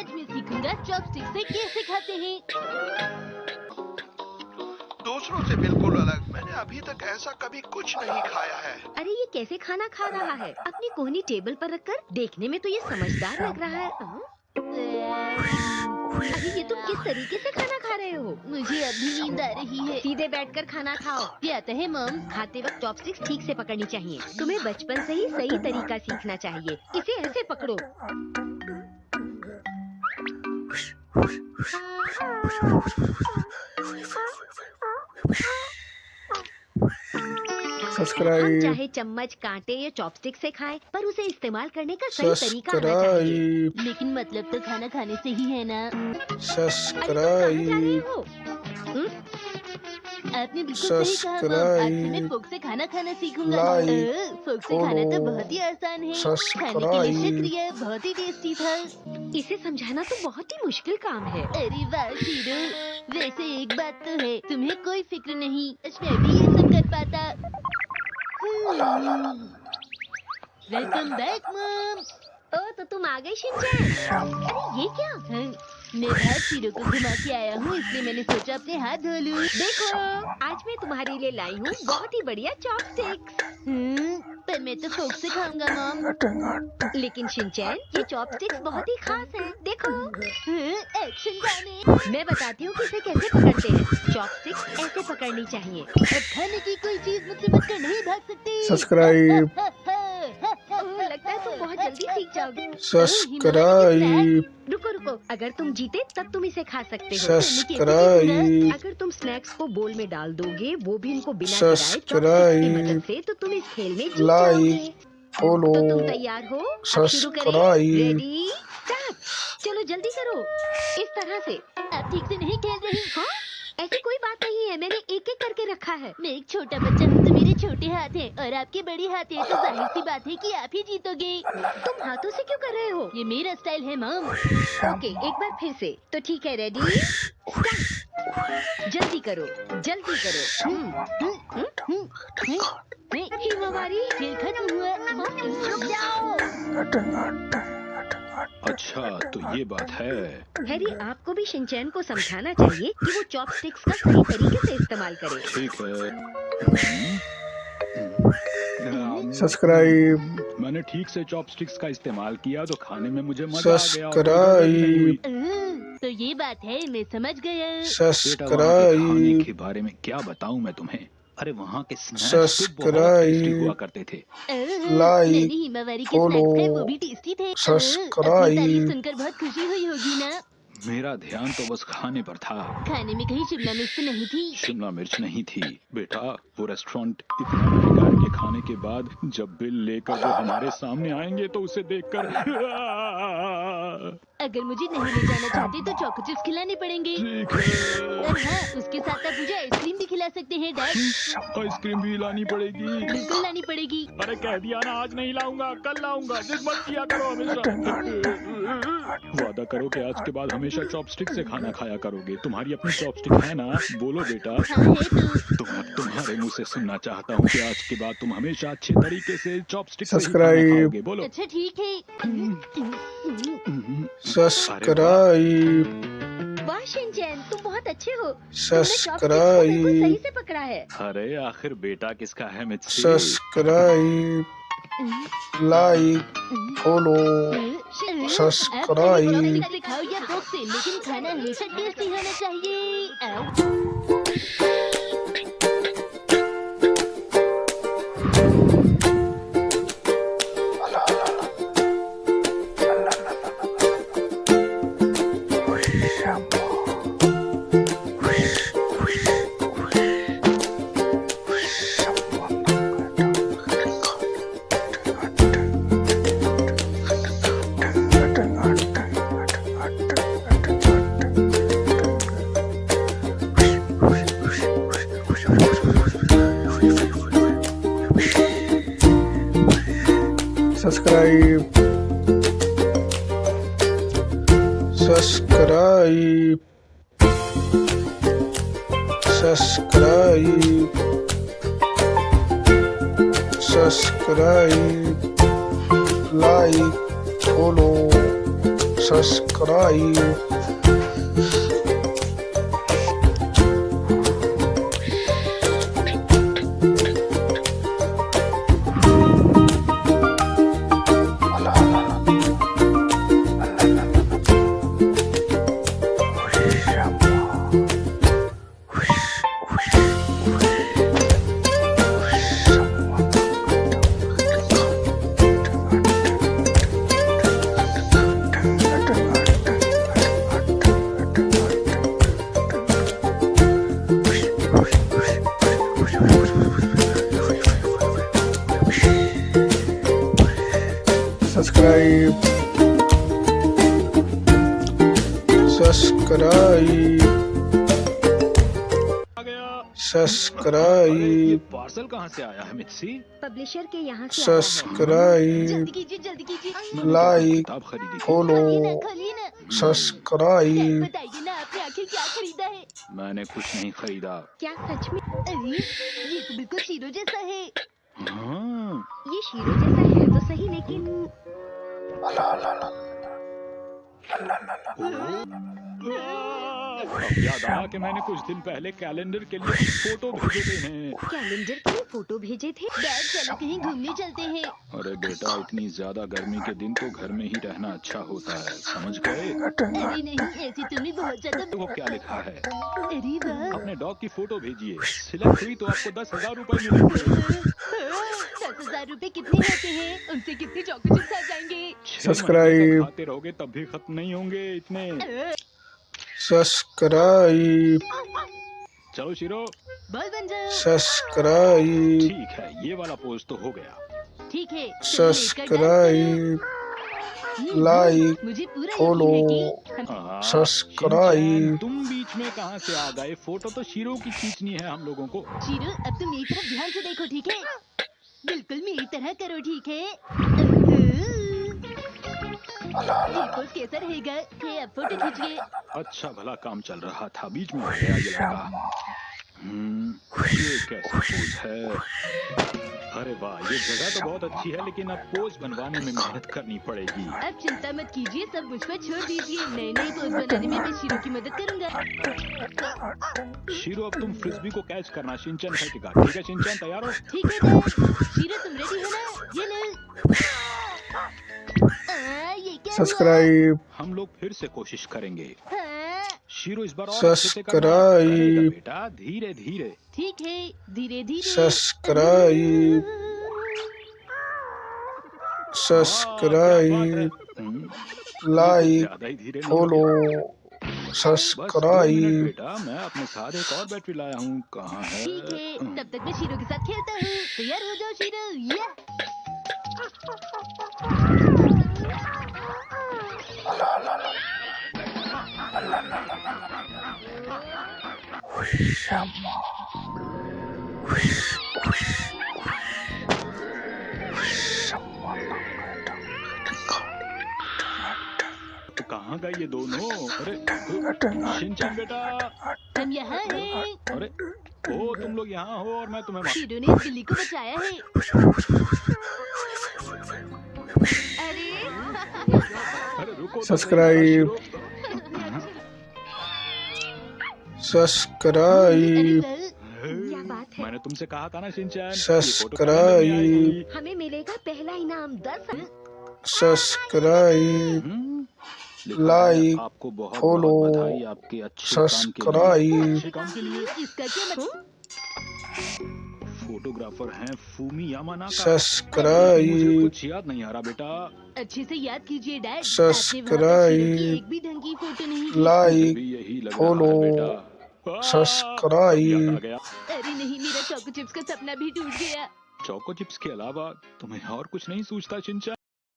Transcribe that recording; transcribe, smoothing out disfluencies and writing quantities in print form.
आज मैं सीखूंगा चॉपस्टिक से कैसे खाते हैं। दूसरों से बिल्कुल अलग। मैंने अभी तक ऐसा कभी कुछ नहीं खाया है। अरे ये कैसे खाना खा रहा है? अपनी कोहनी टेबल पर रखकर। देखने में तो ये समझदार लग रहा है। अरे ये तुम किस तरीके से खाना खा रहे हो? मुझे अभी नींद आ रही है। सीधे बैठकर खाना खाओ। क्या आता है मॉम? खाते वक्त चॉपस्टिक्स ठीक से पकड़नी चाहिए। तुम्हें बचपन से ही सही तरीका सीखना चाहिए। इसे ऐसे पकड़ो। हम सब्सक्राइब चाहे चम्मच, कांटे या चॉपस्टिक से खाएं, पर उसे इस्तेमाल करने का सही तरीका आना चाहिए। सब्सक्राइब लेकिन मतलब तो खाना खाने से ही है ना। अरे तुम कहाँ जा रहे सब्सक्राइब हो? आपने बिल्कुल सही कहा मॉम। आज से मैं फोक से खाना खाना सीखूंगा। लाइक, फोक से खाना तो बहुत ही आसान है। खाने के लिए शुक्रिया, बहुत ही टेस्टी था। इसे समझाना तो बहुत ही मुश्किल काम है। अरे वाह शीरो, वैसे एक बात तो है, तुम्हें कोई फिक्र नहीं। मैं भी ये सब कर पाता। Welcome back mom. ओ तो तुम आ गई शिनचैन। अरे ये क्या? मैं बाहर शीरो को घुमा के आया हूँ, इसलिए मैंने सोचा अपने हाथ धो लूं। देखो आज मैं तुम्हारे लिए लाई हूँ बहुत ही बढ़िया चॉपस्टिक्स। पर मैं तो फोक से खाऊंगा मॉम। लेकिन शिनचैन ये चॉपस्टिक्स बहुत ही खास हैं। देखो एक्शन गाने। मैं बताती हूँ कि इसे कैसे पकड़ते हैं। चॉपस्टिक्स ऐसे पकड़नी चाहिए। अब खाने की कोई चीज मुझसे बचकर नहीं भाग सकती। सब्सक्राइब ओह, लगता है तुम बहुत जल्दी सीख जाओगे। सब्सक्राइब रुको रुको, अगर तुम जीते तब तुम इसे खा सकते हो। सब्सक्राइब अगर तुम स्नैक्स को बोल में डाल दोगे, वो भी इनको बिना सब्सक्राइब, चॉपस्टिक्स की मदद से, तो तुम इस खेल में जीत लाइक, जाओगे। फॉलो, तो तुम तैयार हो? अब शुरू करें? सब्सक्राइब। Ready start. चलो जल्दी करो। इस तरह से। आप ठीक से नहीं खेल रही। हाँ ऐसी कोई बात नहीं है, मैंने एक एक करके रखा है। मैं एक छोटा बच्चा हूँ तो मेरे छोटे हाथ हैं और आपके बड़े हाथ हैं, तो जाहिर सी बात है कि आप ही जीतोगे। तुम हाथों से क्यों कर रहे हो? ये मेरा स्टाइल है मॉम। ओके एक बार फिर से। तो ठीक है, रेडी स्टार्ट। जल्दी करो जल्दी करो। हिमावारी खेल खत्म हुआ। रुक जाओ। अच्छा तो ये बात है। हैरी आपको भी शिनचैन को समझाना चाहिए कि वो चॉपस्टिक्स का सही तरीके से इस्तेमाल करे। ठीक है। सब्सक्राइब मैंने ठीक से चॉपस्टिक्स का इस्तेमाल किया तो खाने में मुझे मजा आ गया। और सब्सक्राइब तो ये बात है, मैं समझ गया। बेटा वहाँ के खाने के सब्सक्राइब बारे में क्या बताऊँ मैं तुम्हें। अरे वहाँ के स्नैक्स तो बहुत सब्सक्राइब, टेस्टी हुआ करते थे। लाइक, मैंने हिमावारी के फॉलो, स्नैक्स खाए, वो भी टेस्टी थे। सब्सक्राइब। अपनी तारीफ सुनकर बहुत खुशी हुई होगी ना। मेरा ध्यान तो बस खाने पर था। खाने में कहीं शिमला मिर्च तो नहीं थी? शिमला मिर्च नहीं थी बेटा। वो रेस्टोरेंट इतना महंगा है कि खाने के बाद जब बिल लेकर वो हमारे सामने आएंगे तो उसे देखकर अगर मुझे नहीं ले जाना चाहते तो चोको चिप्स खिलाने पड़ेंगे। ठीक है। और हाँ, उसके साथ आप मुझे आइसक्रीम भी खिला सकते हैं डैड। आइसक्रीम भी लानी पड़ेगी। बिल्कुल लानी पड़ेगी। अरे कह दिया ना, आज नहीं लाऊंगा, कल लाऊंगा। जिद मत किया करो हमेशा। वादा करो कि आज के बाद हमेशा चॉपस्टिक से खाना खाया करोगे। तुम्हारी अपनी चॉपस्टिक है ना? बोलो बेटा। हाँ है तो। तुम्हारे मुंह से सुनना चाहता हूँ कि आज के बाद तुम हमेशा अच्छे तरीके से चॉपस्टिक से ही खाना सब्सक्राइब। खाओगे। बोलो। अच्छा ठीक है। सब्सक्राइब वाह शिनचैन तुम बहुत अच्छे हो। तुमने सब्सक्राइब। chopsticks को बिल्कुल सही से पकड़ा है। अरे आखिर बेटा किसका है मुझसे? Subscribe, like, follow, subscribe. Chopstick से खाओ या फोक से, लेकिन खाना हमेशा टेस्टी होना चाहिए। आओ। Subscribe subscribe subscribe subscribe, like, follow, subscribe subscribe subscribe आ गया। सब्सक्राइब पार्सल कहाँ से आया है मित्सी? पब्लिशर के यहाँ से आया है। सब्सक्राइब जल्दी कीजिए जल्दी कीजिए। मैंने तो लाइक किताब खरीदी थी। फॉलो खोलिए ना। सब्सक्राइब बताइए ना आपने आखिर क्या खरीदा है। मैंने कुछ नहीं खरीदा। क्या सच में? अरे ये तो बिल्कुल शीरो जैसा है। हाँ, ये शीरो जैसा है तो सही, लेकिन अब याद आया कि मैंने कुछ दिन पहले कैलेंडर के लिए कुछ फोटो भेजे हैं। कैलेंडर के लिए फोटो भेजे थे। डैड चलो कहीं घूमने चलते हैं। अरे बेटा, इतनी ज्यादा गर्मी के दिन तो घर में ही रहना अच्छा होता है, समझ गए? अरे नहीं ऐसी तुमने बहुत ज्यादा। देखो क्या लिखा है। अरे वाह। अपने डॉग की फोटो भेजिए, सिलेक्ट हुई तो आपको 10,000 रुपए मिलेंगे। 10,000 रुपए कितने होते हैं? उनसे कितने चॉकलेट्स आ जाएंगे? 6 महीने सब्सक्राइब। तक खाते रहोगे तब भी खत्म नहीं होंगे इतने। सब्सक्राइब चलो शिरो, बॉल बन जाओ। सब्सक्राइब ठीक है, ये वाला पोज तो हो गया। ठीक है सब्सक्राइब लाइक मुझे पूरा फॉलो यकीन है कि हाँ, सब्सक्राइब। शिनचैन, तुम बीच में कहाँ से आ गए? फोटो तो शिरो की खींचनी है हम लोगों को। शीरो अब तुम मेरी तरफ ध्यान से देखो ठीक है। बिल्कुल मेरी तरह करो ठीक है। ये पोज कैसा रहेगा? ये अब फोटो खींचिए। अच्छा भला काम चल रहा था, बीच में आ गया ये लड़का। ये कैसा पोज है? अरे वाह, ये जगह तो बहुत अच्छी है, लेकिन अब पोज बनवाने में मेहनत करनी पड़ेगी। अब चिंता मत कीजिए, सब मुझ पर छोड़ दीजिए। नए नए पोज बनाने में मैं शीरो की मदद करूंगा। शिरो, अब तुम फ्रिस्बी को कैच करना, शिनचैन फेंकेगा। ठीक है शिनचैन, तैयार हो? ठीक है डैड। शीरो तुम रेडी हो ना? ये ले। ये क्या हुआ? सब्सक्राइब हम लोग फिर से कोशिश करेंगे। हाँ, शिरो इस बार और अच्छे से करना। सब्सक्राइब। करेगा बेटा, धीरे धीरे। ठीक है धीरे धीरे। सब्सक्राइब सब्सक्राइब लाइक ज्यादा ही धीरे नहीं फॉलो हो गया? बस 2 मिनट सब्सक्राइब बेटा, मैं अपने साथ एक और बैटरी लाया हूँ। कहाँ है? ठीक है तब तक मैं शीरो के साथ खेलता हूँ। तैयार हो जाओ शीरो। या तो कहाँ गए ये दोनों? अरे शिनचैन बेटा, हम यहाँ हैं। अरे ओ, तुम लोग यहाँ हो और मैं तुम्हें शीरो ने इस बिल्ली को बचाया है। अरे अरे रुको तो सब्सक्राइब। शिरो। सब्सक्राइब क्या बात है? मैंने तुमसे कहा था ना शिनचैन, सब्सक्राइब हमें मिलेगा पहला इनाम 10। सब्सक्राइब लाइक आपको बहुत फॉलो बहुत बधाई आपके अच्छे काम के लिए। सब्सक्राइब अच्छे काम के लिए। इसका क्या मतलब? फोटोग्राफर हैं फूमी यामानाका। सब्सक्राइब मुझे कुछ याद नहीं आ रहा बेटा। अच्छे से याद कीजिए डैड। सब्सक्राइब आपने वहाँ पर शीरो की एक भी ढंग की फोटो नहीं की। लाइक भी यही लग फॉलो रहा है बेटा। सब्सक्राइब। याद आ गया। अरे नहीं मेरा चोको चिप्स का सपना भी टूट गया। चोको चिप्स के अलावा तुम्हें और कुछ नहीं सूझता शिनचैन?